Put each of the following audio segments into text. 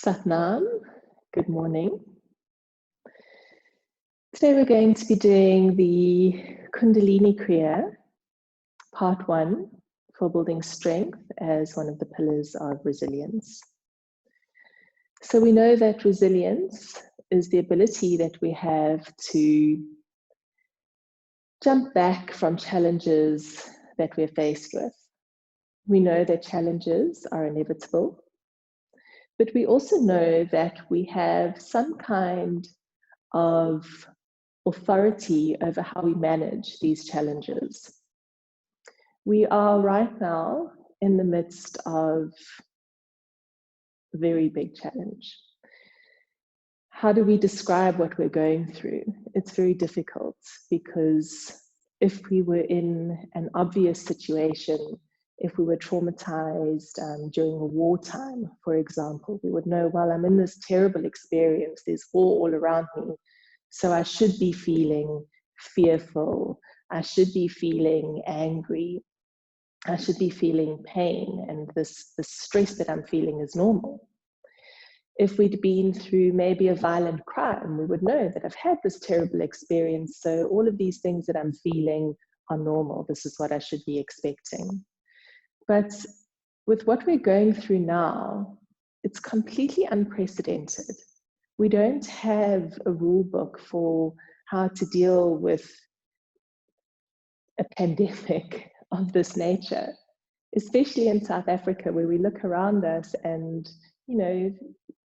Satnam, good morning. Today we're going to be doing the Kundalini Kriya, part 1, for building strength as one of the pillars of resilience. So we know that resilience is the ability that we have to jump back from challenges that we're faced with. We know that challenges are inevitable, but we also know that we have some kind of authority over how we manage these challenges. We are right now in the midst of a very big challenge. How do we describe what we're going through? It's very difficult because if we were in an obvious situation, if we were traumatized during a wartime, for example, we would know, well, I'm in this terrible experience, there's war all around me, so I should be feeling fearful, I should be feeling angry, I should be feeling pain, and this stress that I'm feeling is normal. If we'd been through maybe a violent crime, we would know that I've had this terrible experience, so all of these things that I'm feeling are normal. This is what I should be expecting. But with what we're going through now, it's completely unprecedented. We don't have a rule book for how to deal with a pandemic of this nature, especially in South Africa, where we look around us and,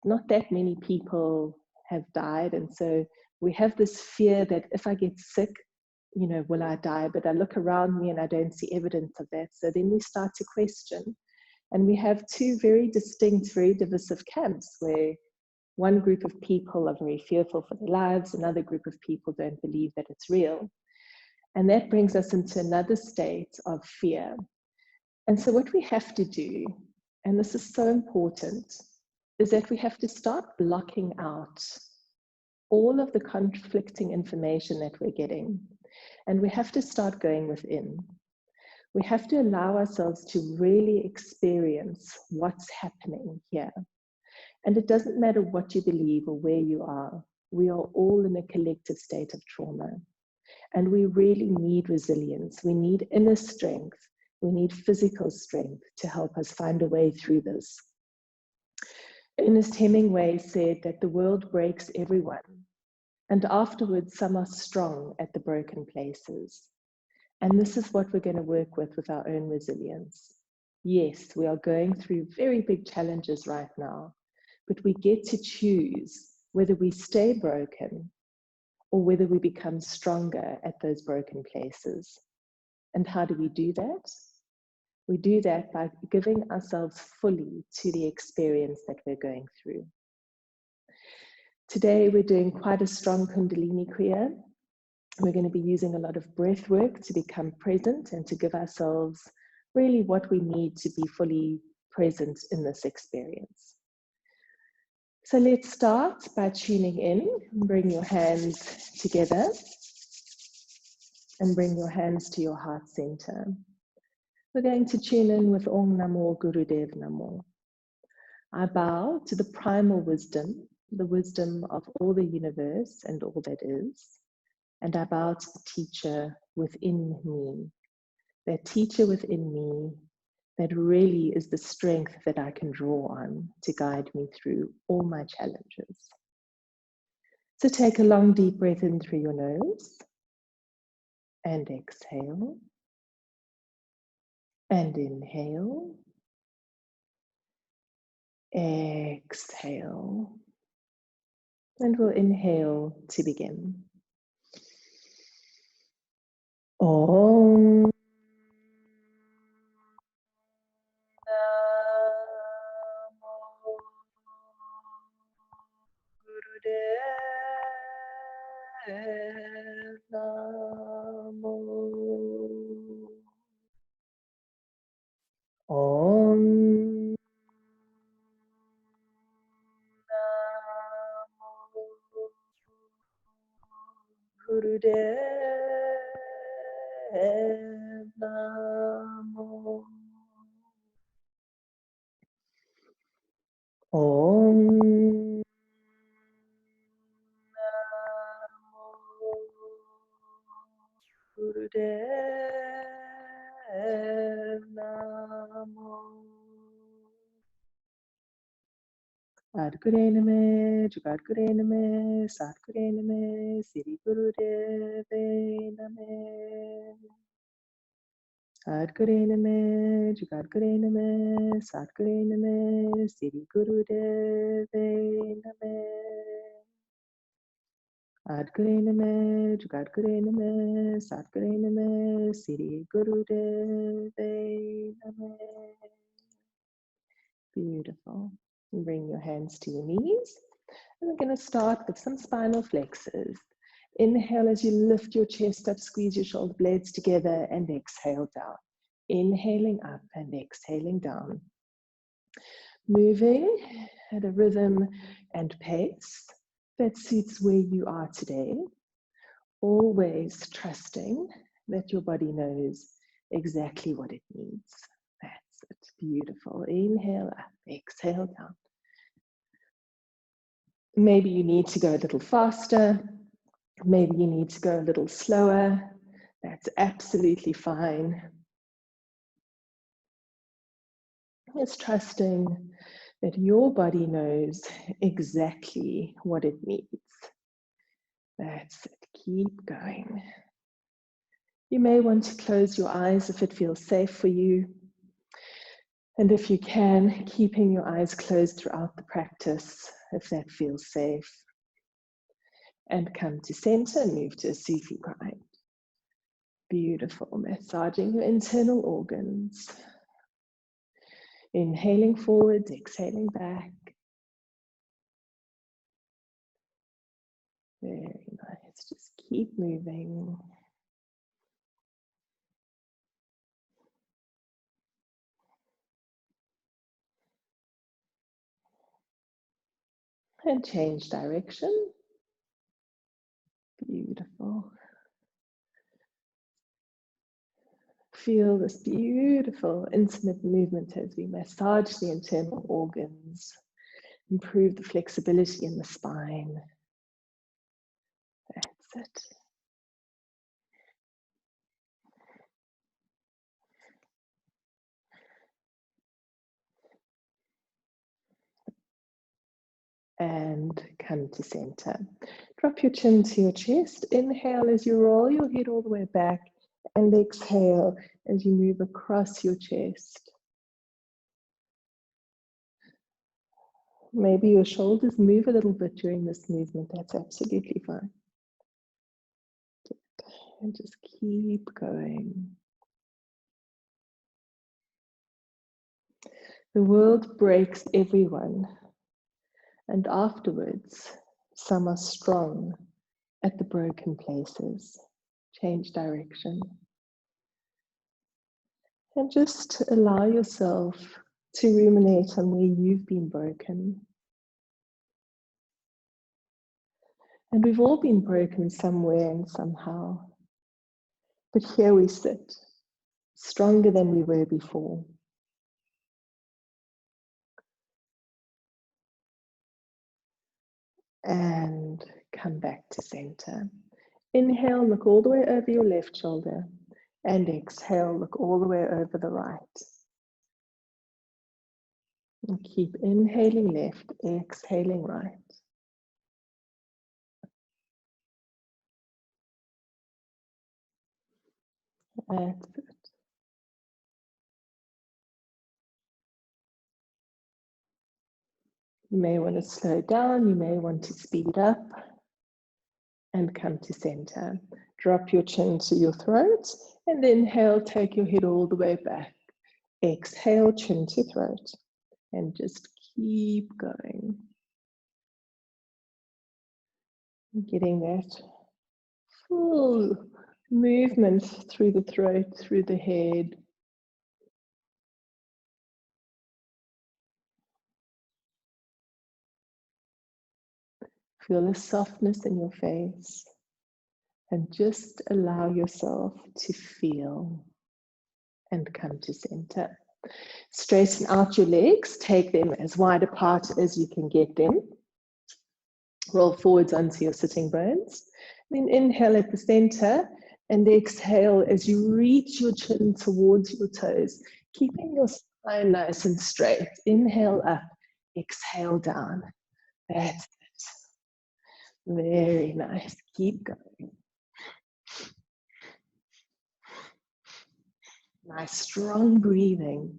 not that many people have died. And so we have this fear that if I get sick, will I die? But I look around me and I don't see evidence of that. So then we start to question. And we have two very distinct, very divisive camps where one group of people are very fearful for their lives, another group of people don't believe that it's real. And that brings us into another state of fear. And so what we have to do, and this is so important, is that we have to start blocking out all of the conflicting information that we're getting. And we have to start going within. We have to allow ourselves to really experience what's happening here. And it doesn't matter what you believe or where you are. We are all in a collective state of trauma. And we really need resilience. We need inner strength. We need physical strength to help us find a way through this. Ernest Hemingway said that the world breaks everyone, and afterwards some are strong at the broken places. And this is what we're going to work with our own resilience. Yes, we are going through very big challenges right now, but we get to choose whether we stay broken or whether we become stronger at those broken places. And how do we do that? We do that by giving ourselves fully to the experience that we're going through. Today, we're doing quite a strong Kundalini Kriya. We're going to be using a lot of breath work to become present and to give ourselves really what we need to be fully present in this experience. So let's start by tuning in. Bring your hands together and bring your hands to your heart center. We're going to tune in with Om Namo Gurudev Namo. I bow to the primal wisdom, the wisdom of all the universe and all that is. And I bow to the teacher within me, that teacher within me that really is the strength that I can draw on to guide me through all my challenges. So take a long deep breath in through your nose and exhale and inhale, exhale, and we'll inhale to begin. Om Namo Gurudev Namo. Om Namo Gurudev Namo. Om Gurudev Namo. Adgure Name, Jugadgure Name, Satgure Name, Siri Gurudev Name. Adgure Name, Jugadgure Name, Satgure Name, Siri Gurudev Name. Adgure Name, Jugadgure Name, Satgure Name, Siri Gurudev Name. Beautiful. Bring your hands to your knees. And we're going to start with some spinal flexors. Inhale as you lift your chest up, squeeze your shoulder blades together, and exhale down. Inhaling up and exhaling down. Moving at a rhythm and pace that suits where you are today. Always trusting that your body knows exactly what it needs. That's it. Beautiful. Inhale up, exhale down. Maybe you need to go a little faster. Maybe you need to go a little slower. That's absolutely fine. It's trusting that your body knows exactly what it needs. That's it. Keep going. You may want to close your eyes if it feels safe for you. And if you can, keeping your eyes closed throughout the practice, if that feels safe. And come to center, move to a Sufi grind. Beautiful, massaging your internal organs. Inhaling forward, exhaling back. Very nice, just keep moving. And change direction. Beautiful. Feel this beautiful, intimate movement as we massage the internal organs, improve the flexibility in the spine. That's it. And come to center. Drop your chin to your chest. Inhale as you roll your head all the way back, and exhale as you move across your chest. Maybe your shoulders move a little bit during this movement. That's absolutely fine. And just keep going. The world breaks everyone, and afterwards, some are strong at the broken places. Change direction. And just allow yourself to ruminate on where you've been broken. And we've all been broken somewhere and somehow. But here we sit, stronger than we were before. And come back to center. Inhale, look all the way over your left shoulder. And exhale, look all the way over the right. And keep inhaling left, exhaling right. That's it. You may want to slow down, you may want to speed up. And come to center. Drop your chin to your throat, and inhale, take your head all the way back. Exhale, chin to throat, and just keep going. Getting that full movement through the throat, through the head. Feel the softness in your face, and just allow yourself to feel and come to center. Straighten out your legs, take them as wide apart as you can get them. Roll forwards onto your sitting bones. Then inhale at the center And exhale as you reach your chin towards your toes, keeping your spine nice and straight. Inhale up, exhale down. That's it. Very nice. Keep going. Nice, strong breathing.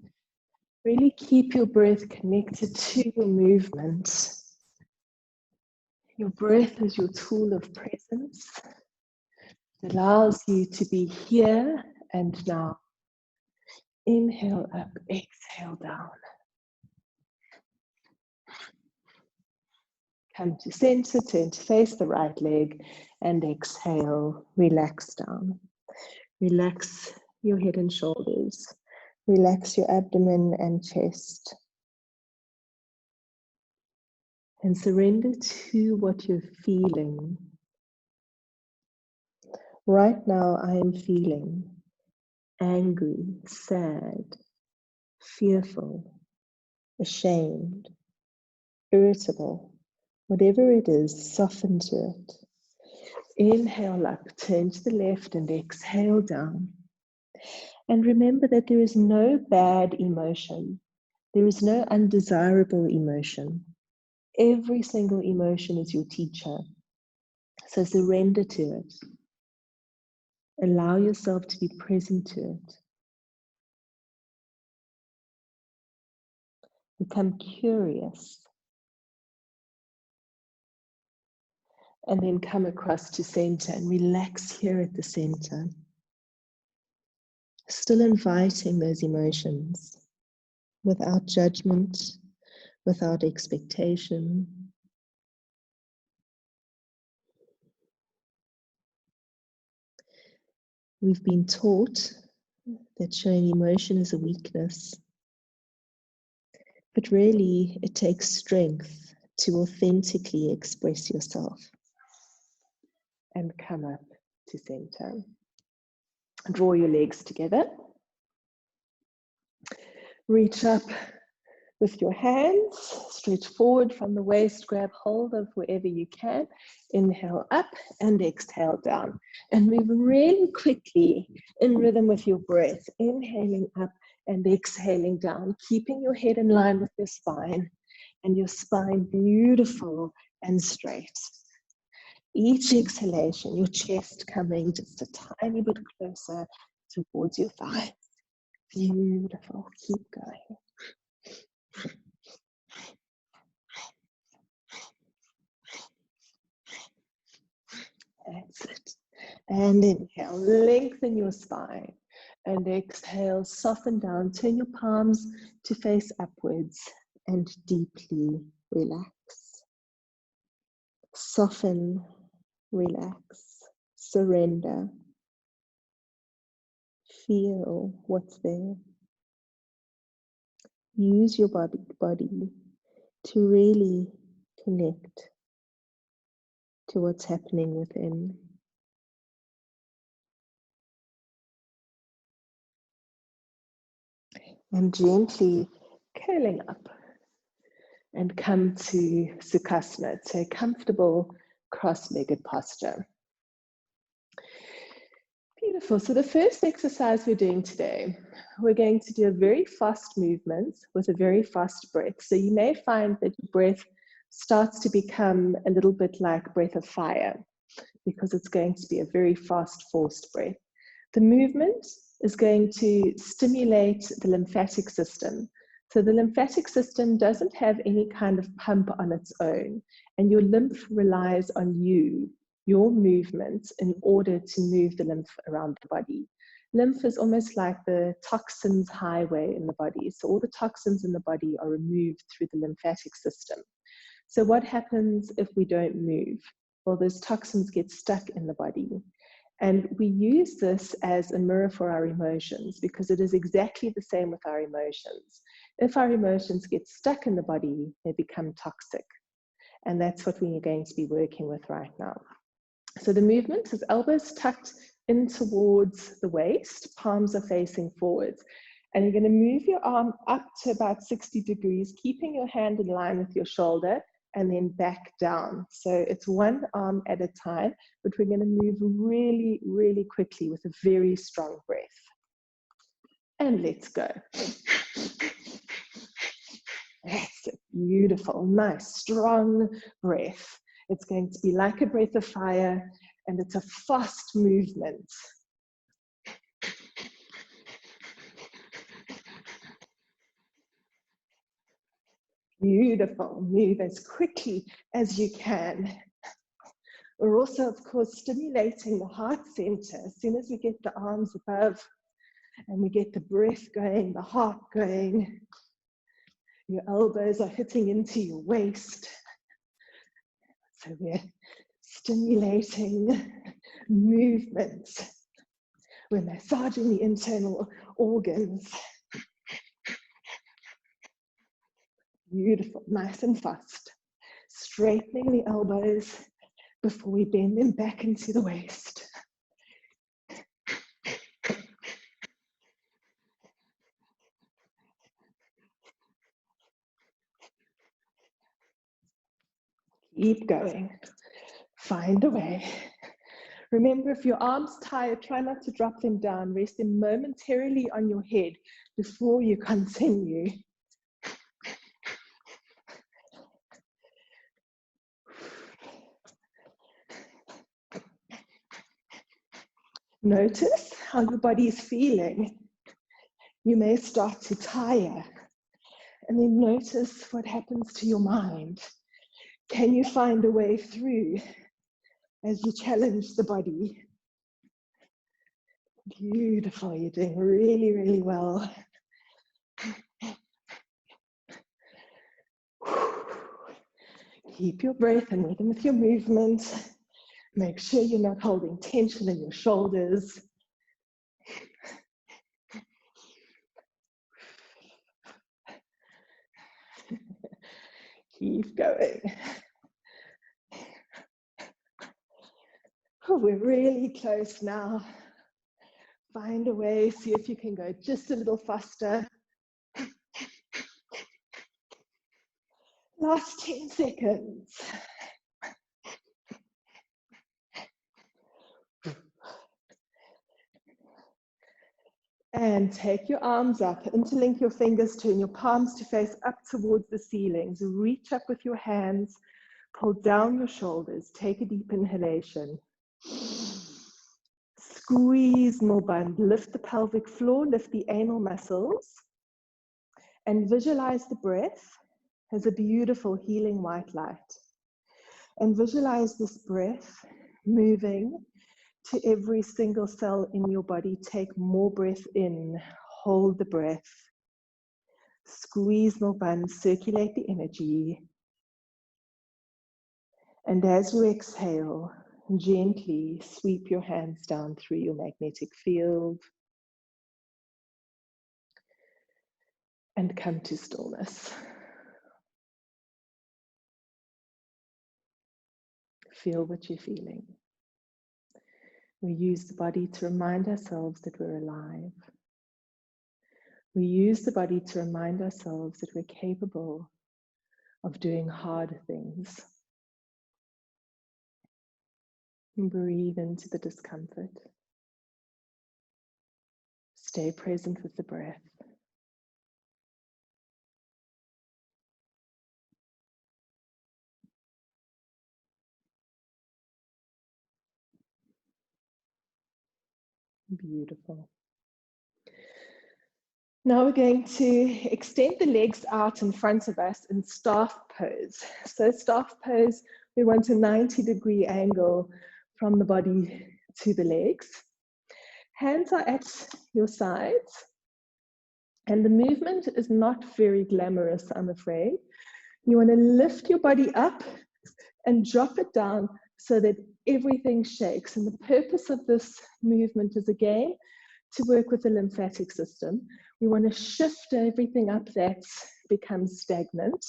Really keep your breath connected to your movement. Your breath is your tool of presence. It allows you to be here and now. Inhale up, exhale down. Come to center, turn to face the right leg, and exhale, relax down. Relax your head and shoulders. Relax your abdomen and chest. And surrender to what you're feeling. Right now, I am feeling angry, sad, fearful, ashamed, irritable. Whatever it is, soften to it. Inhale up, turn to the left, and exhale down. And remember that there is no bad emotion. There is no undesirable emotion. Every single emotion is your teacher. So surrender to it. Allow yourself to be present to it. Become curious. And then come across to center and relax here at the center. Still inviting those emotions without judgment, without expectation. We've been taught that showing emotion is a weakness, but really it takes strength to authentically express yourself. And come up to center. Draw your legs together. Reach up with your hands, stretch forward from the waist, grab hold of wherever you can. Inhale up and exhale down. And move really quickly in rhythm with your breath. Inhaling up and exhaling down, keeping your head in line with your spine and your spine beautiful and straight. Each exhalation, your chest coming just a tiny bit closer towards your thighs. Beautiful. Keep going. That's it. And inhale, lengthen your spine. And exhale, soften down. Turn your palms to face upwards and deeply relax. Soften, relax, surrender. Feel what's there. Use your body to really connect to what's happening within. And gently curling up and come to Sukhasana, so comfortable cross-legged posture. Beautiful. So the first exercise we're doing today, we're going to do a very fast movement with a very fast breath. So you may find that your breath starts to become a little bit like breath of fire because it's going to be a very fast, forced breath. The movement is going to stimulate the lymphatic system. So the lymphatic system doesn't have any kind of pump on its own, and your lymph relies on you, your movement, in order to move the lymph around the body. Lymph is almost like the toxins highway in the body. So all the toxins in the body are removed through the lymphatic system. So what happens if we don't move? Well, those toxins get stuck in the body. And we use this as a mirror for our emotions because it is exactly the same with our emotions. If our emotions get stuck in the body, they become toxic. And that's what we are going to be working with right now. So the movement is elbows tucked in towards the waist, palms are facing forwards. And you're going to move your arm up to about 60 degrees, keeping your hand in line with your shoulder, and then back down. So it's one arm at a time, but we're going to move really, really quickly with a very strong breath. And let's go. That's it. Beautiful, nice, strong breath. It's going to be like a breath of fire, and it's a fast movement. Beautiful. Move as quickly as you can. We're also, of course, stimulating the heart center. As soon as we get the arms above and we get the breath going, the heart going, your elbows are hitting into your waist. So we're stimulating movement. We're massaging the internal organs. Beautiful, nice and fast. Straightening the elbows before we bend them back into the waist. Keep going. Find a way. Remember, if your arms tired, try not to drop them down. Rest them momentarily on your head before you continue. Notice how your body is feeling. You may start to tire. And then notice what happens to your mind. Can you find a way through as you challenge the body? Beautiful, you're doing really, really well. Keep your breath and rhythm with your movement. Make sure you're not holding tension in your shoulders. Keep going. Oh, we're really close now. Find a way, see if you can go just a little faster. Last 10 seconds. And take your arms up, interlink your fingers, turn your palms to face up towards the ceilings. Reach up with your hands, pull down your shoulders, take a deep inhalation. Squeeze more bund, lift the pelvic floor, lift the anal muscles, and visualize the breath as a beautiful healing white light. And visualize this breath moving to every single cell in your body. Take more breath in, hold the breath, squeeze more bund, circulate the energy. And as you exhale, gently sweep your hands down through your magnetic field and come to stillness. Feel what you're feeling. We use the body to remind ourselves that we're alive. We use the body to remind ourselves that we're capable of doing hard things. And breathe into the discomfort. Stay present with the breath. Beautiful. Now we're going to extend the legs out in front of us in staff pose. So staff pose, we want a 90-degree angle from the body to the legs. Hands are at your sides. And the movement is not very glamorous, I'm afraid. You want to lift your body up and drop it down so that everything shakes. And the purpose of this movement is, again, to work with the lymphatic system. We want to shift everything up that becomes stagnant.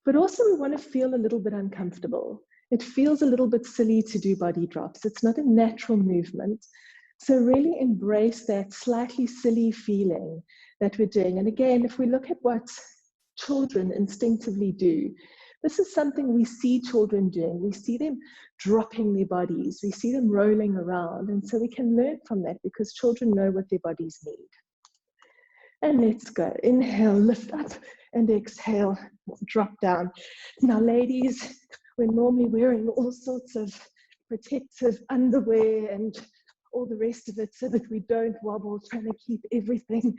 But also we want to feel a little bit uncomfortable. It feels a little bit silly to do body drops. It's not a natural movement. So really embrace that slightly silly feeling that we're doing. And again, if we look at what children instinctively do, This is something we see children doing. We see them dropping their bodies. We see them rolling around. And so we can learn from that because children know what their bodies need. And let's go. Inhale, lift up, and exhale, drop down. Now, ladies, we're normally wearing all sorts of protective underwear and all the rest of it so that we don't wobble, trying to keep everything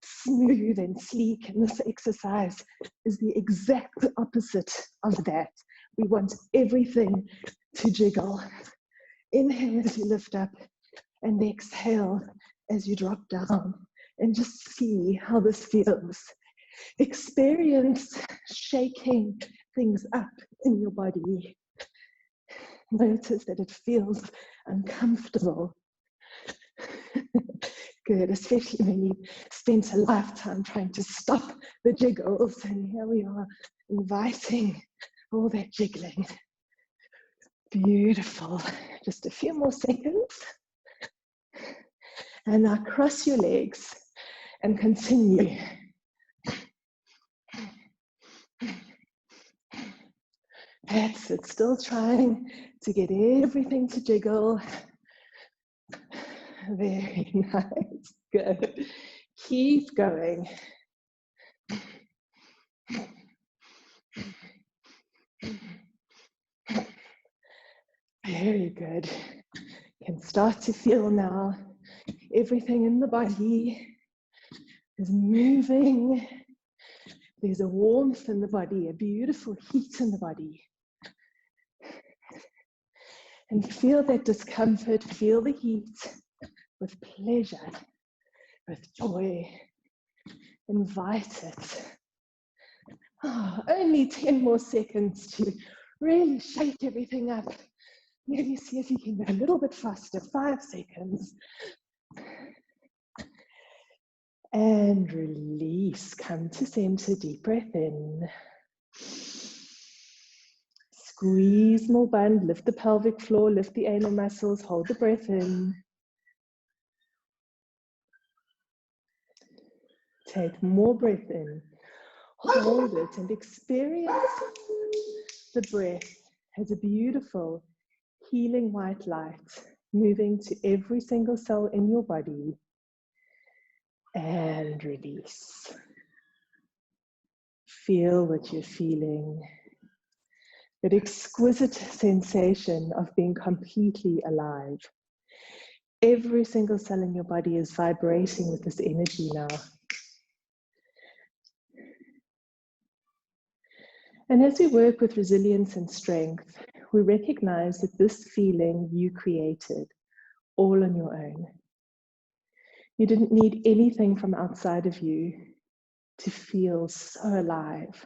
smooth and sleek. And this exercise is the exact opposite of that. We want everything to jiggle. Inhale as you lift up, and exhale as you drop down. And just see how this feels. Experience shaking things up in your body. Notice that it feels uncomfortable. Good, especially when you spent a lifetime trying to stop the jiggles. And here we are, inviting all that jiggling. Beautiful. Just a few more seconds. And now cross your legs and continue. That's it, still trying to get everything to jiggle. Very nice, good. Keep going. Very good. You can start to feel now everything in the body is moving. There's a warmth in the body, a beautiful heat in the body. And feel that discomfort, feel the heat with pleasure, with joy. Invite it. Oh, only 10 more seconds to really shake everything up. Maybe see if you can go a little bit faster, 5 seconds. And release, come to center, deep breath in. Squeeze more band, lift the pelvic floor, lift the anal muscles, hold the breath in. Take more breath in, hold it and experience the breath as a beautiful healing white light moving to every single cell in your body. And release. Feel what you're feeling. That exquisite sensation of being completely alive. Every single cell in your body is vibrating with this energy now. And as we work with resilience and strength, we recognize that this feeling you created all on your own. You didn't need anything from outside of you to feel so alive.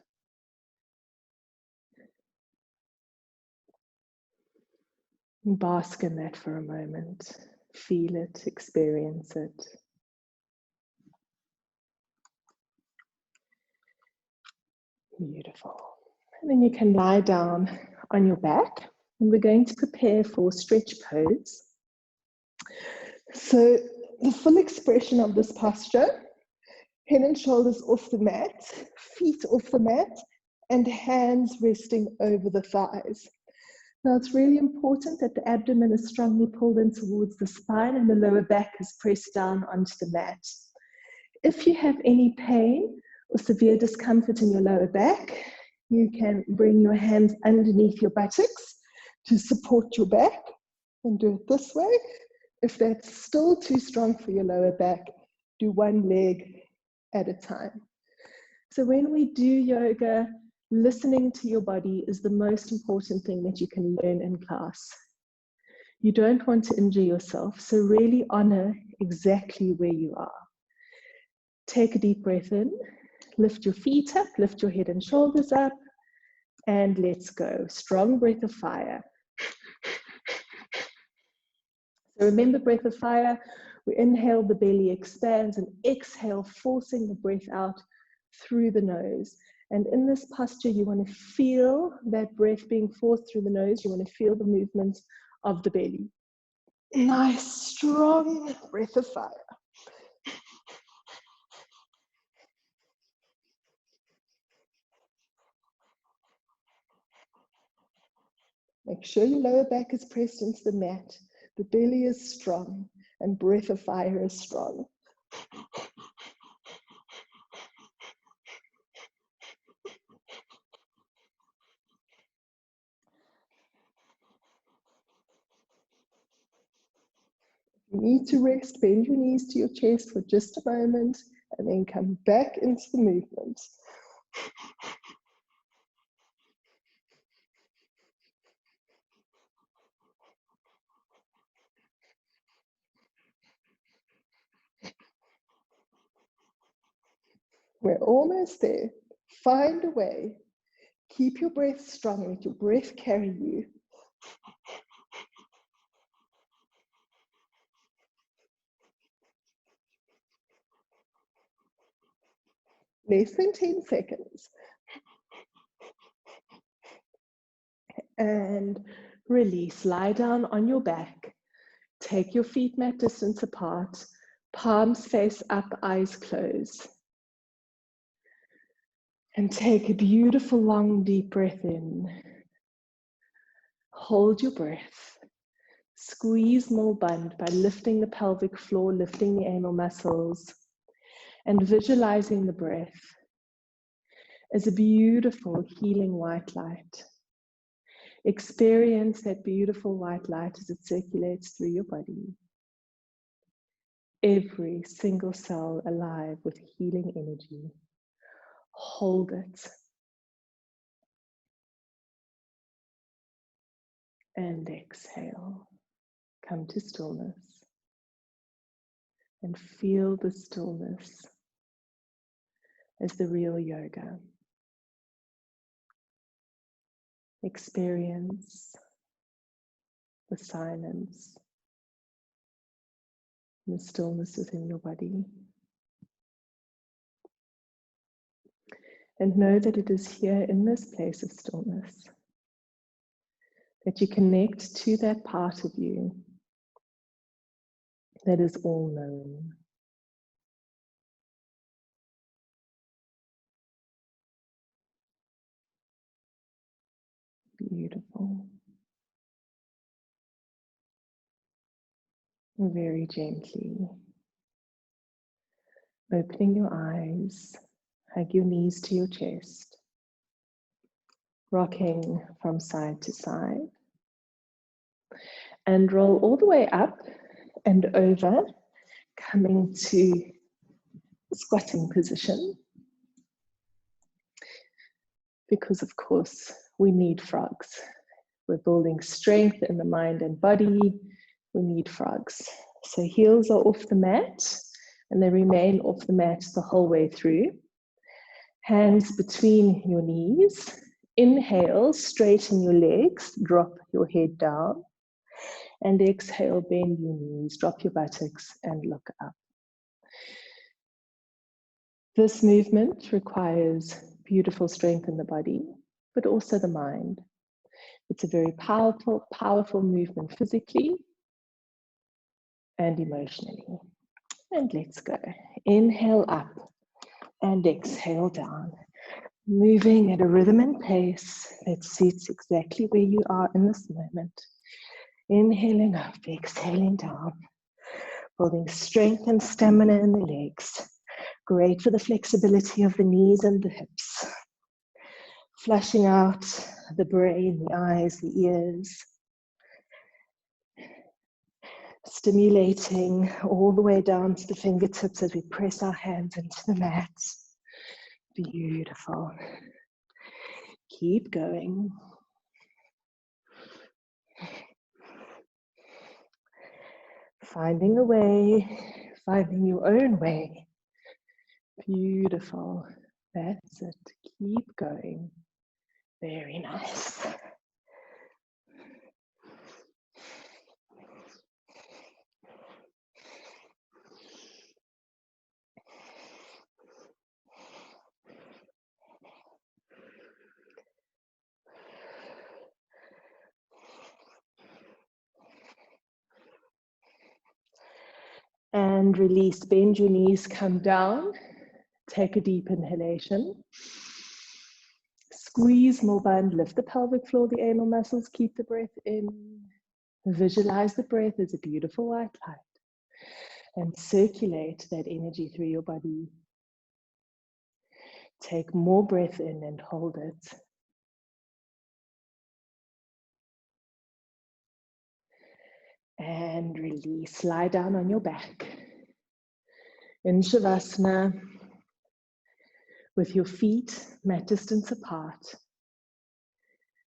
Bask in that for a moment. Feel it, experience it. Beautiful. And then you can lie down on your back, and we're going to prepare for stretch pose. So the full expression of this posture, head and shoulders off the mat, feet off the mat, and hands resting over the thighs. Now it's really important that the abdomen is strongly pulled in towards the spine and the lower back is pressed down onto the mat. If you have any pain or severe discomfort in your lower back, you can bring your hands underneath your buttocks to support your back and do it this way. If that's still too strong for your lower back, do one leg at a time. So when we do yoga, listening to your body is the most important thing that you can learn in class. You don't want to injure yourself, so really honor exactly where you are. Take a deep breath in, lift your feet up, lift your head and shoulders up, and let's go. Strong breath of fire. So remember, breath of fire, we inhale, the belly expands, and exhale, forcing the breath out through the nose. And in this posture, you want to feel that breath being forced through the nose. You want to feel the movement of the belly. Nice, strong breath of fire. Make sure your lower back is pressed into the mat, the belly is strong, and breath of fire is strong. You need to rest, bend your knees to your chest for just a moment, and then come back into the movement. We're almost there. Find a way. Keep your breath strong. Let your breath carry you. Less than 10 seconds. And release. Lie down on your back. Take your feet mat distance apart. Palms face up, eyes closed. And take a beautiful long deep breath in. Hold your breath. Squeeze more bund by lifting the pelvic floor, lifting the anal muscles, and visualizing the breath as a beautiful healing white light. Experience that beautiful white light as it circulates through your body. Every single cell alive with healing energy. Hold it. And exhale. Come to stillness. And feel the stillness as the real yoga. Experience the silence, the stillness within your body. And know that it is here in this place of stillness that you connect to that part of you that is all known. Beautiful. Very gently. Opening your eyes, hug your knees to your chest, rocking from side to side, and roll all the way up and over, coming to squatting position, because of course we need frogs. We're building strength in the mind and body. We need frogs. So heels are off the mat and they remain off the mat the whole way through. Hands between your knees. Inhale, straighten your legs, drop your head down. And exhale, bend your knees, drop your buttocks and look up. This movement requires beautiful strength in the body, but also the mind. It's a very powerful, powerful movement physically and emotionally. And let's go. Inhale up and exhale down. Moving at a rhythm and pace that suits exactly where you are in this moment. Inhaling up, exhaling down. Building strength and stamina in the legs. Great for the flexibility of the knees and the hips. Flushing out the brain, the eyes, the ears. Stimulating all the way down to the fingertips as we press our hands into the mat. Beautiful. Keep going. Finding a way, finding your own way. Beautiful. That's it. Keep going. Very nice. And release, bend your knees, come down. Take a deep inhalation. Squeeze more band, lift the pelvic floor, the anal muscles, keep the breath in. Visualize the breath as a beautiful white light and circulate that energy through your body. Take more breath in and hold it. And release, lie down on your back. In Shavasana, with your feet mat distance apart.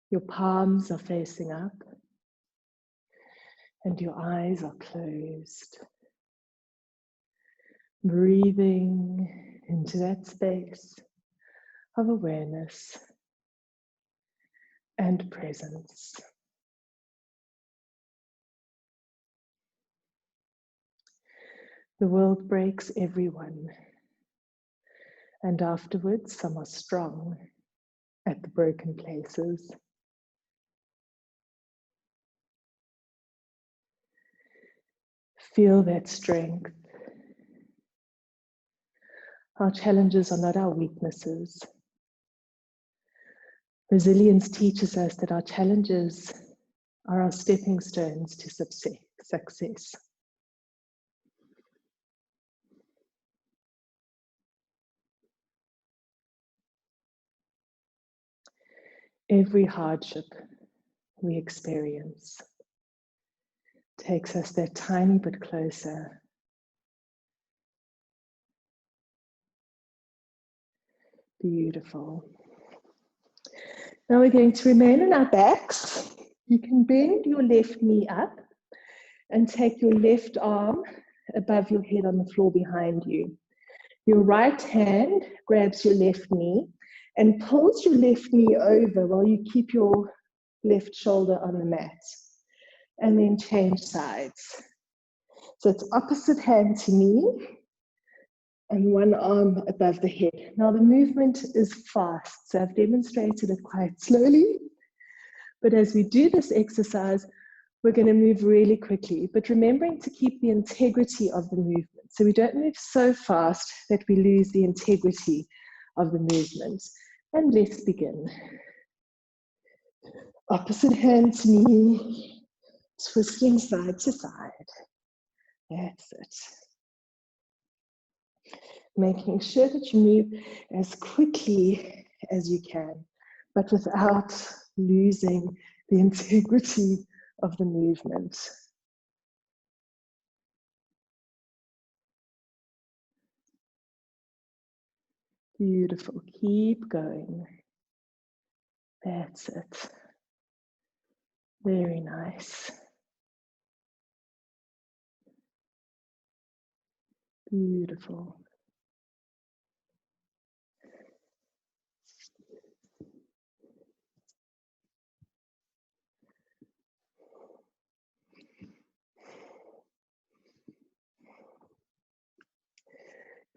Your palms are facing up and your eyes are closed. Breathing into that space of awareness and presence. The world breaks everyone, and afterwards some are strong at the broken places. Feel that strength. Our challenges are not our weaknesses. Resilience teaches us that our challenges are our stepping stones to success. Every hardship we experience takes us that tiny bit closer Beautiful. Now we're going to remain on our backs. You can bend your left knee up and take your left arm above your head on the floor behind you. Your right hand grabs your left knee and pulls your left knee over while you keep your left shoulder on the mat. And then change sides. So it's opposite hand to knee and one arm above the head. Now the movement is fast, so I've demonstrated it quite slowly. But as we do this exercise, we're going to move really quickly, but remembering to keep the integrity of the movement. So we don't move so fast that we lose the integrity of the movement. And let's begin. Opposite hand to knee, twisting side to side. That's it. Making sure that you move as quickly as you can, but without losing the integrity of the movement. Beautiful. Keep going. That's it. Very nice. Beautiful.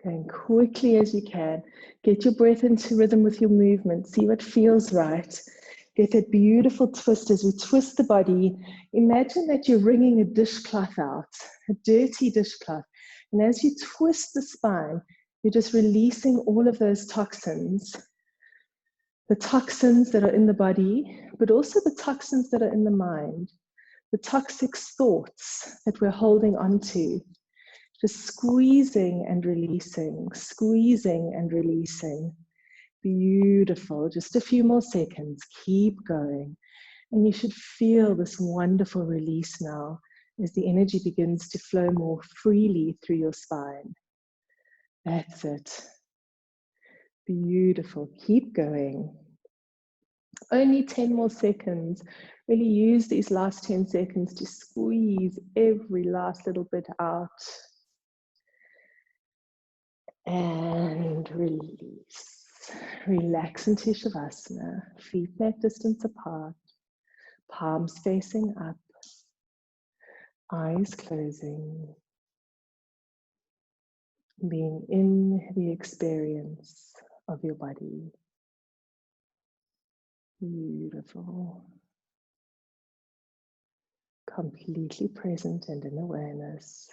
Going quickly as you can. Get your breath into rhythm with your movement. See what feels right. Get that beautiful twist as we twist the body. Imagine that you're wringing a dishcloth out, a dirty dishcloth. And as you twist the spine, you're just releasing all of those toxins. The toxins that are in the body, but also the toxins that are in the mind. The toxic thoughts that we're holding on to. Just squeezing and releasing, squeezing and releasing. Beautiful. Just a few more seconds. Keep going. And you should feel this wonderful release now as the energy begins to flow more freely through your spine. That's it. Beautiful. Keep going. Only 10 more seconds. Really use these last 10 seconds to squeeze every last little bit out. And release. Relax into Shavasana. Feet mat distance apart. Palms facing up. Eyes closing. Being in the experience of your body. Beautiful. Completely present and in awareness.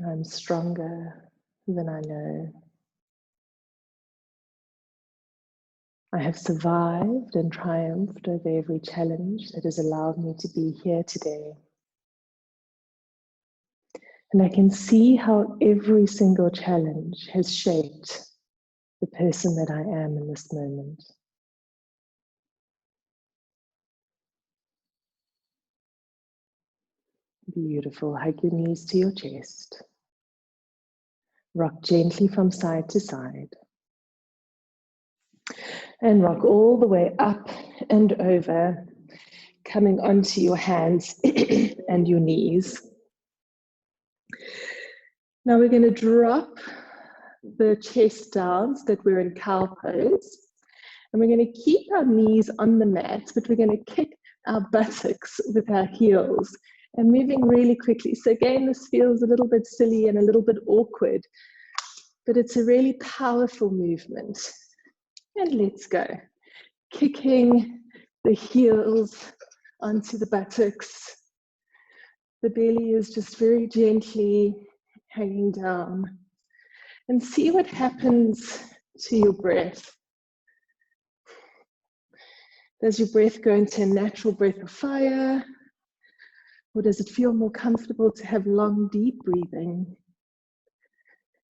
I'm stronger than I know. I have survived and triumphed over every challenge that has allowed me to be here today. And I can see how every single challenge has shaped the person that I am in this moment. Beautiful. Hug your knees to your chest. Rock gently from side to side. And rock all the way up and over, coming onto your hands and your knees. Now we're going to drop the chest down so that we're in cow pose. And we're going to keep our knees on the mat, but we're going to kick our buttocks with our heels and moving really quickly. So again, this feels a little bit silly and a little bit awkward, but it's a really powerful movement. And let's go. Kicking the heels onto the buttocks. The belly is just very gently hanging down. And see what happens to your breath. Does your breath go into a natural breath of fire? Or does it feel more comfortable to have long, deep breathing?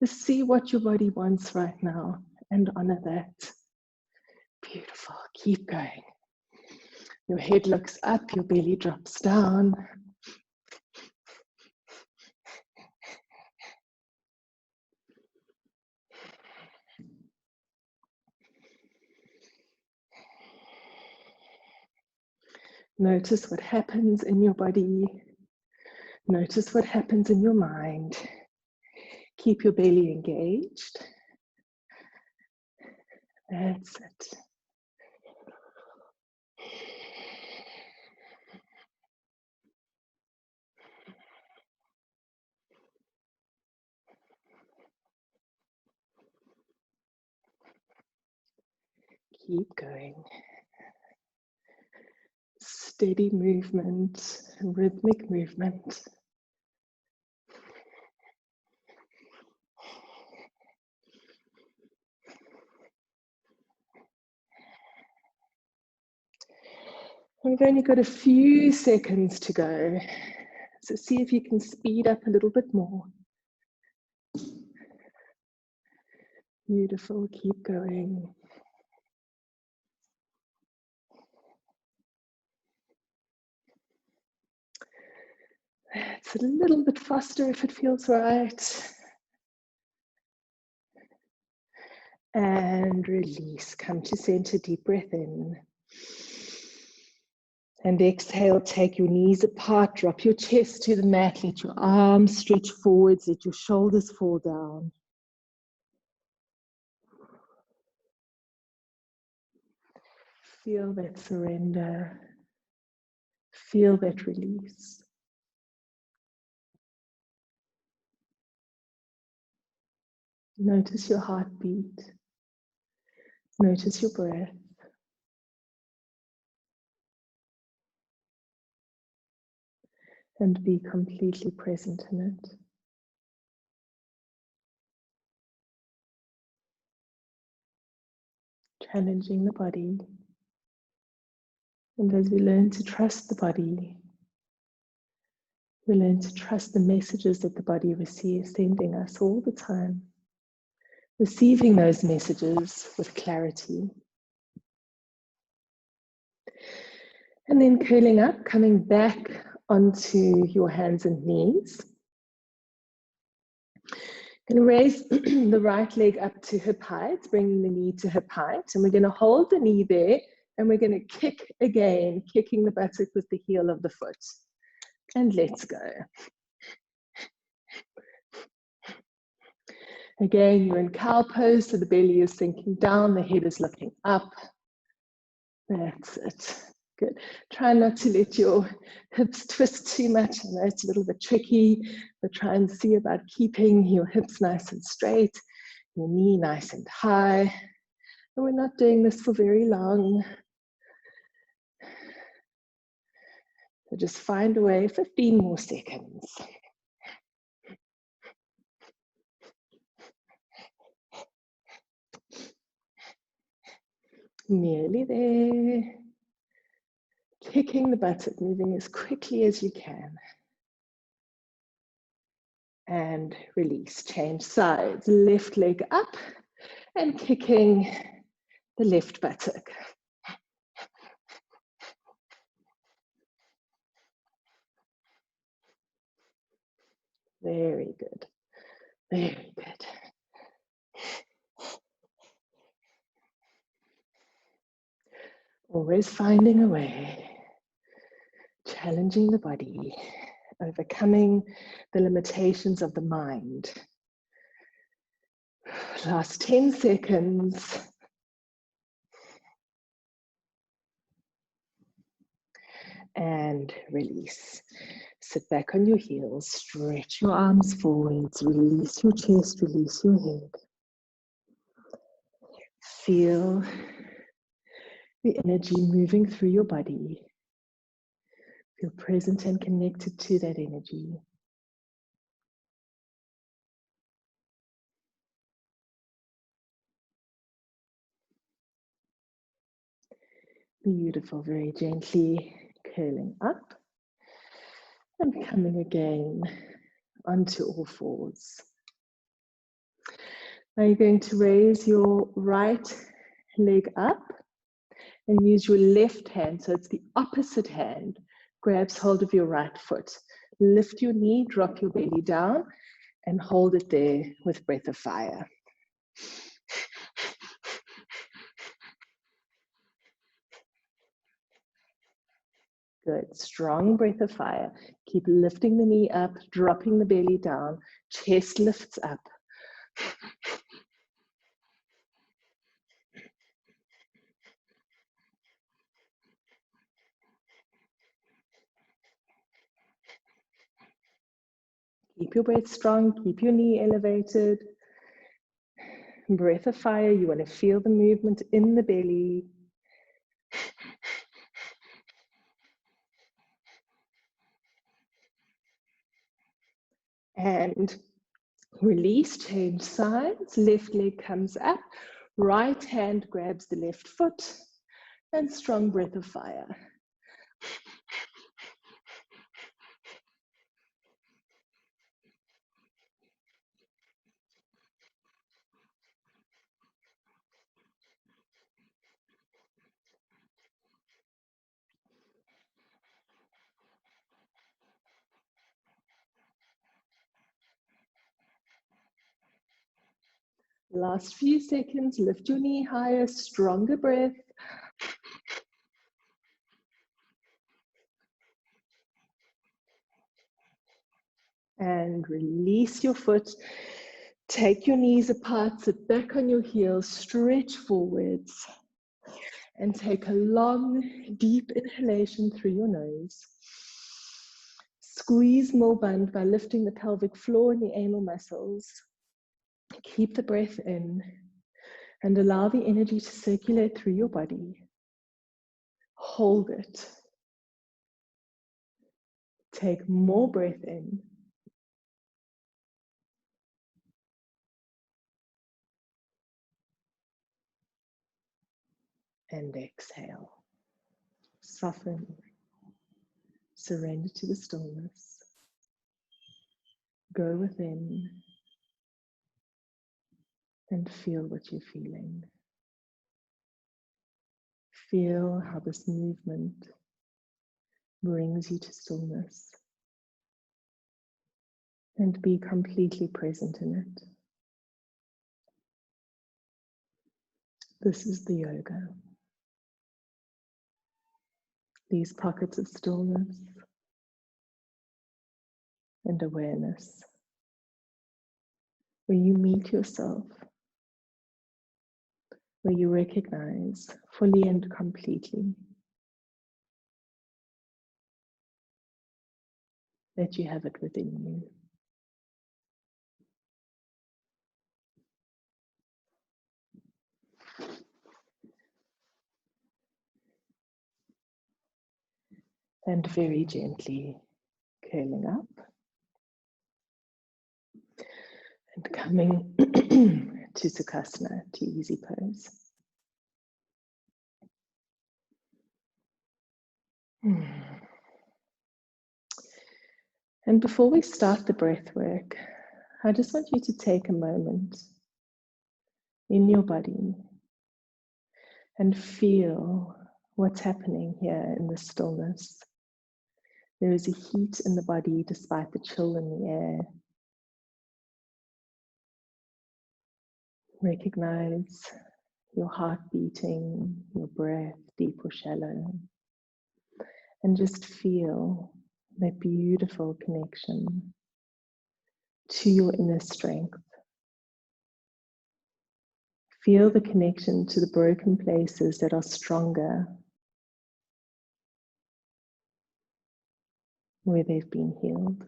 Just see what your body wants right now and honor that. Beautiful. Keep going. Your head looks up, your belly drops down. Notice what happens in your body. Notice what happens in your mind. Keep your belly engaged. That's it. Keep going. Steady movement, rhythmic movement. We've only got a few seconds to go, so see if you can speed up a little bit more. Beautiful, keep going. It's a little bit faster if it feels right. And release, come to center, deep breath in. And exhale, take your knees apart, drop your chest to the mat, let your arms stretch forwards, let your shoulders fall down. Feel that surrender, feel that release. Notice your heartbeat, notice your breath. And be completely present in it. Challenging the body. And as we learn to trust the body, we learn to trust the messages that the body receives, sending us all the time. Receiving those messages with clarity. And then curling up, coming back onto your hands and knees. Going to raise the right leg up to hip height, bringing the knee to hip height. And we're going to hold the knee there, and we're going to kick again, kicking the buttock with the heel of the foot. And let's go. Again, you're in cow pose, so the belly is sinking down, the head is looking up. That's it. Good. Try not to let your hips twist too much. I know it's a little bit tricky, but try and see about keeping your hips nice and straight, your knee nice and high. And we're not doing this for very long. So just find a way, 15 more seconds. Nearly there. Kicking the buttock, moving as quickly as you can. And release, change sides, left leg up and kicking the left buttock. Very good, very good. Always finding a way, challenging the body, overcoming the limitations of the mind. Last 10 seconds. And release. Sit back on your heels, stretch your arms forwards, release your chest, release your head. Feel the energy moving through your body. Feel present and connected to that energy. Beautiful, very gently curling up and coming again onto all fours. Now you're going to raise your right leg up and use your left hand, so it's the opposite hand, grabs hold of your right foot. Lift your knee, drop your belly down, and hold it there with breath of fire. Good, strong breath of fire. Keep lifting the knee up, dropping the belly down, chest lifts up. Keep your breath strong, keep your knee elevated. Breath of fire, you want to feel the movement in the belly. And release, change sides, left leg comes up, right hand grabs the left foot, and strong breath of fire. Last few seconds, lift your knee higher, stronger breath. And release your foot. Take your knees apart, sit back on your heels, stretch forwards. And take a long, deep inhalation through your nose. Squeeze more bund by lifting the pelvic floor and the anal muscles. Keep the breath in and allow the energy to circulate through your body. Hold it. Take more breath in. And exhale. Soften. Surrender to the stillness. Go within and feel what you're feeling. Feel how this movement brings you to stillness. And be completely present in it. This is the yoga. These pockets of stillness and awareness, where you meet yourself, where you recognize fully and completely that you have it within you. And very gently curling up and coming to Sukhasana, to easy pose. And before we start the breath work, I just want you to take a moment in your body and feel what's happening here in the stillness. There is a heat in the body despite the chill in the air. Recognize your heart beating, your breath, deep or shallow, and just feel that beautiful connection to your inner strength. Feel the connection to the broken places that are stronger where they've been healed.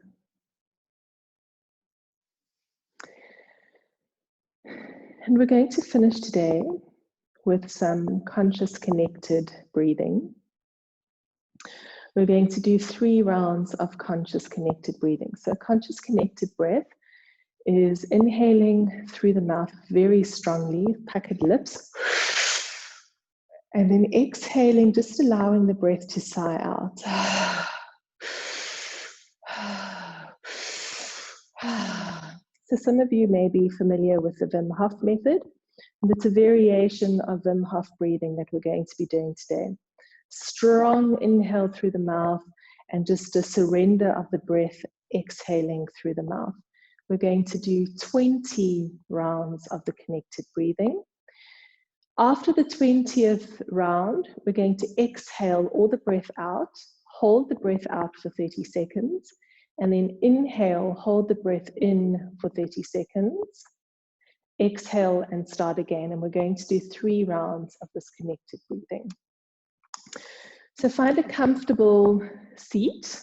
And we're going to finish today with some conscious connected breathing. We're going to do 3 rounds of conscious connected breathing. So conscious connected breath is inhaling through the mouth very strongly, puckered lips, and then exhaling, just allowing the breath to sigh out. So some of you may be familiar with the Wim Hof method, and it's a variation of Wim Hof breathing that we're going to be doing today. Strong inhale through the mouth and just a surrender of the breath, exhaling through the mouth. We're going to do 20 rounds of the connected breathing. After the 20th round, we're going to exhale all the breath out, hold the breath out for 30 seconds, and then inhale, hold the breath in for 30 seconds, exhale and start again. And we're going to do 3 rounds of this connected breathing. So find a comfortable seat.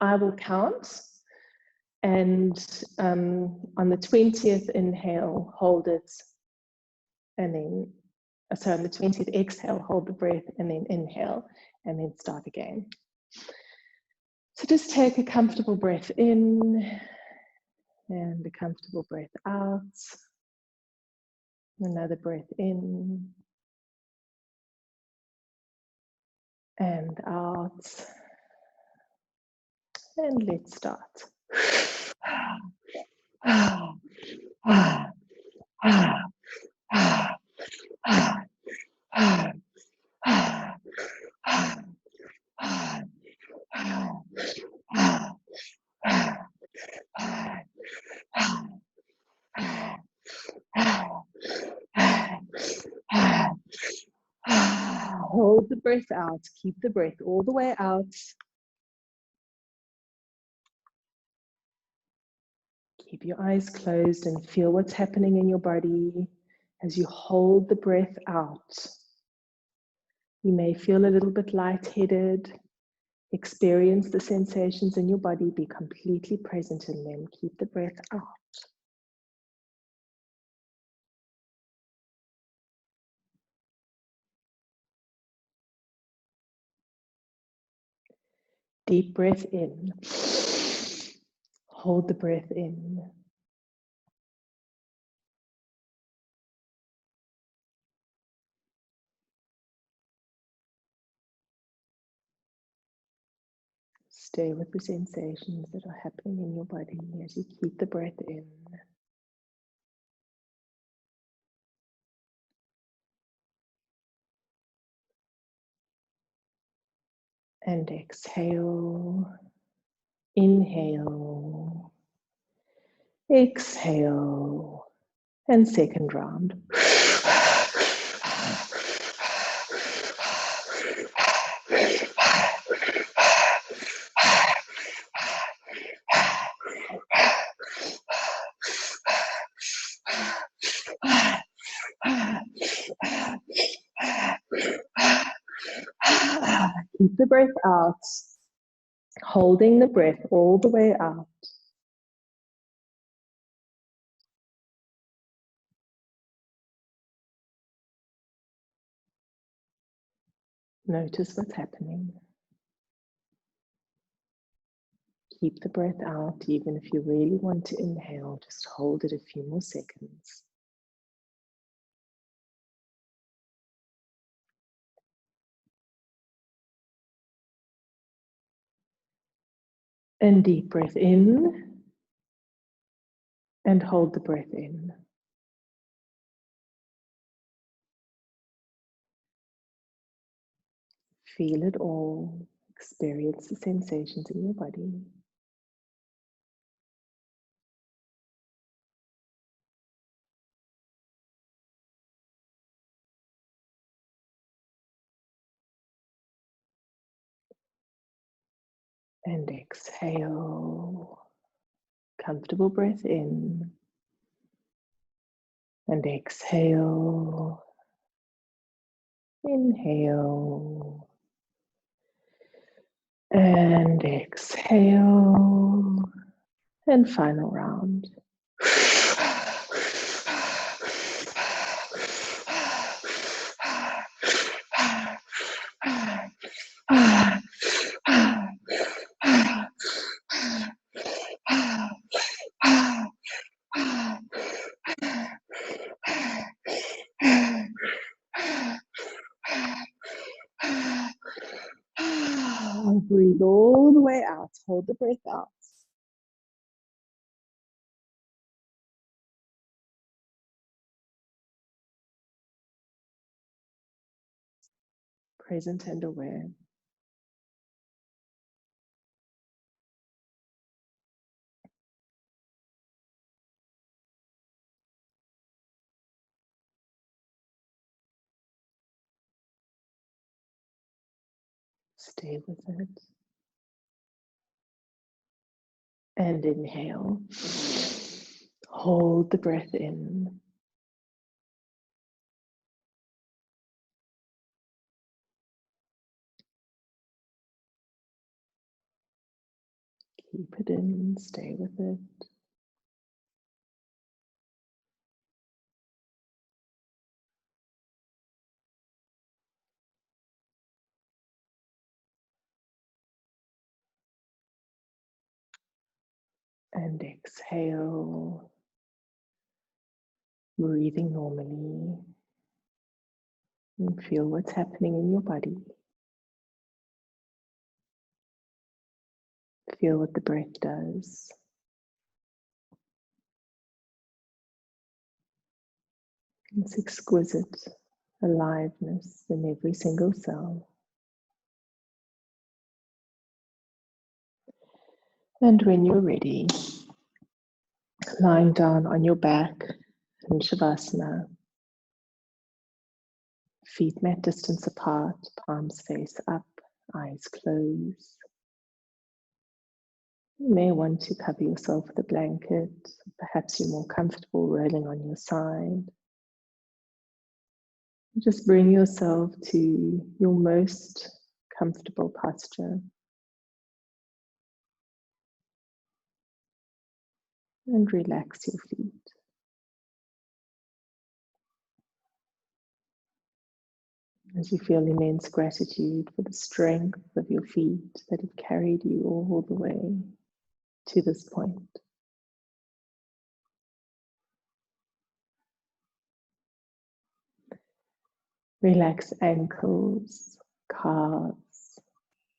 I will count. And on the 20th inhale, hold it. And then, on the 20th exhale, hold the breath and then inhale and then start again. So just take a comfortable breath in and a comfortable breath out. Another breath in and out. And let's start. Hold the breath out. Keep the breath all the way out. Keep your eyes closed and feel what's happening in your body as you hold the breath out. You may feel a little bit lightheaded. Experience the sensations in your body. Be completely present in them. Keep the breath out. Deep breath in. Hold the breath in. Stay with the sensations that are happening in your body as you keep the breath in. And exhale. Inhale. Exhale. And second round. Keep the breath out, holding the breath all the way out. Notice what's happening. Keep the breath out, even if you really want to inhale, just hold it a few more seconds. And deep breath in and hold the breath in. Feel it all. Experience the sensations in your body. And exhale. Comfortable breath in. And exhale. Inhale. And exhale. And final round. Breathe all the way out. Hold the breath out. Present and aware. Stay with it. And inhale. Hold the breath in. Keep it in. Stay with it. And exhale. Breathing normally. And feel what's happening in your body. Feel what the breath does. It's exquisite aliveness in every single cell. And when you're ready, lying down on your back in Shavasana, feet mat distance apart, palms face up, eyes closed. You may want to cover yourself with a blanket. Perhaps you're more comfortable rolling on your side. Just bring yourself to your most comfortable posture. And relax your feet. As you feel immense gratitude for the strength of your feet that have carried you all the way to this point. Relax ankles, calves,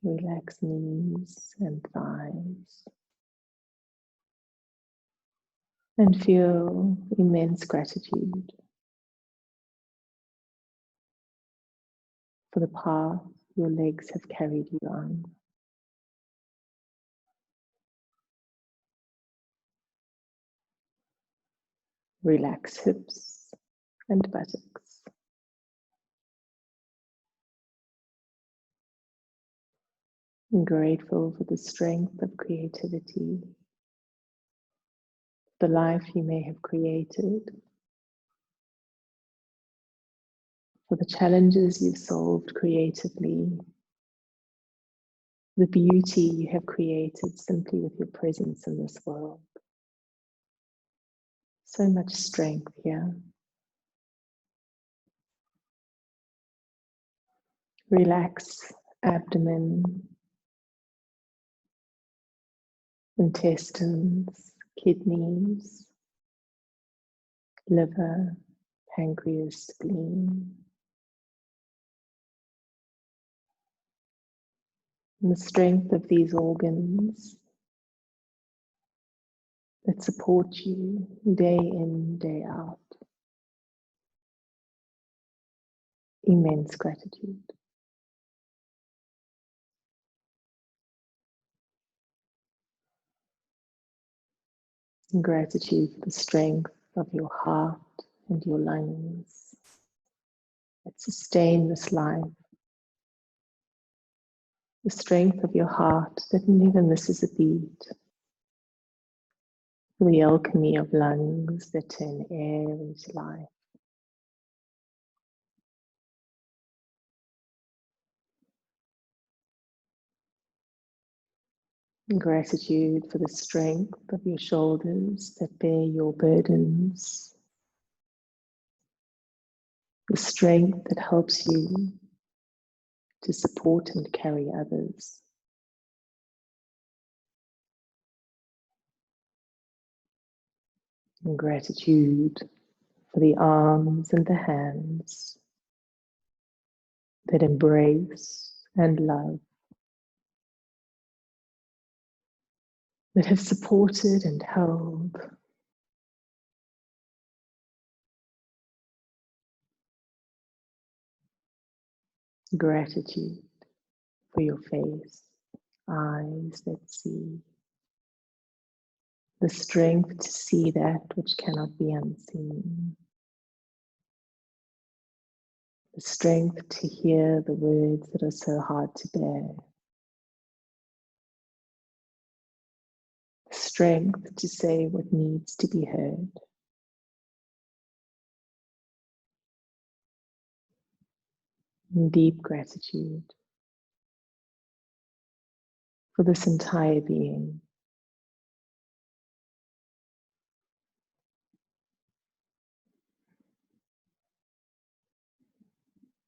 relax knees and thighs. And feel immense gratitude for the path your legs have carried you on. Relax hips and buttocks. I'm grateful for the strength of creativity, the life you may have created, for the challenges you've solved creatively, the beauty you have created simply with your presence in this world. So much strength here. Relax abdomen, intestines, kidneys, liver, pancreas, spleen. And the strength of these organs that support you day in, day out. Immense gratitude. And gratitude for the strength of your heart and your lungs that sustain this life. The strength of your heart that never misses a beat. The alchemy of lungs that turn air into life. And gratitude for the strength of your shoulders that bear your burdens. The strength that helps you to support and carry others. And gratitude for the arms and the hands that embrace and love, that have supported and held. Gratitude for your face, eyes that see, the strength to see that which cannot be unseen, the strength to hear the words that are so hard to bear, the strength to say what needs to be heard. And deep gratitude for this entire being.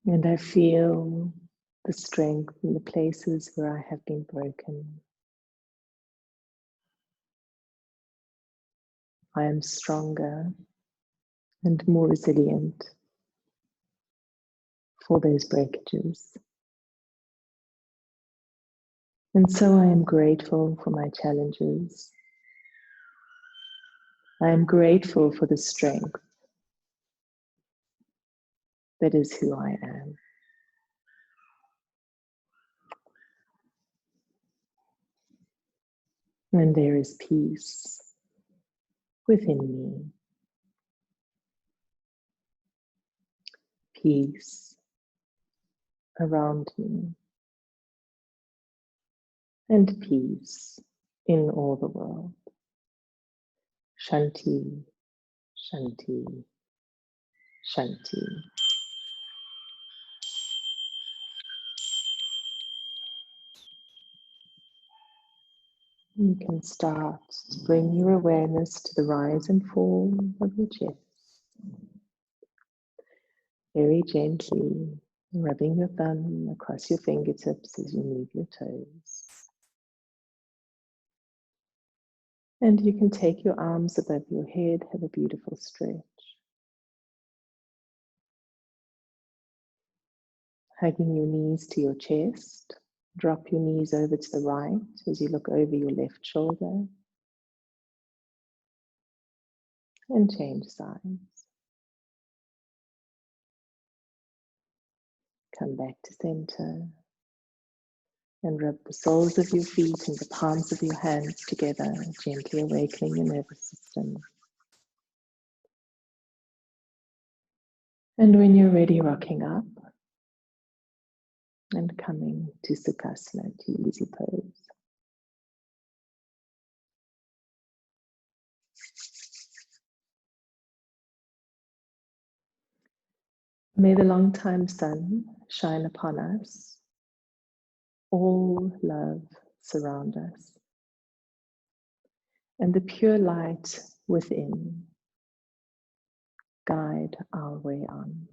And I feel the strength in the places where I have been broken. I am stronger and more resilient for those breakages. And so I am grateful for my challenges. I am grateful for the strength that is who I am. And there is peace within me. Peace around me. And peace in all the world. Shanti, Shanti, Shanti. You can start to bring your awareness to the rise and fall of your chest. Very gently rubbing your thumb across your fingertips as you move your toes. And you can take your arms above your head, have a beautiful stretch. Hugging your knees to your chest. Drop your knees over to the right as you look over your left shoulder. And change sides. Come back to center. And rub the soles of your feet and the palms of your hands together, gently awakening your nervous system. And when you're ready, rocking up and coming to Sukhasana, to easy pose. May the long-time sun shine upon us. All love surround us. And the pure light within guide our way on.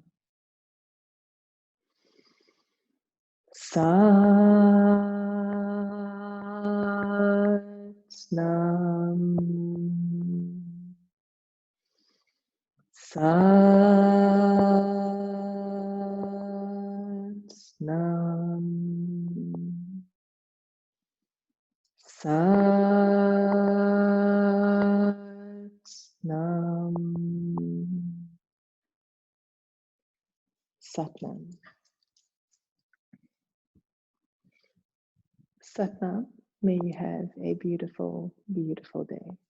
Satnam. Satnam. Satnam. Satnam. Satnam, may you have a beautiful, beautiful day.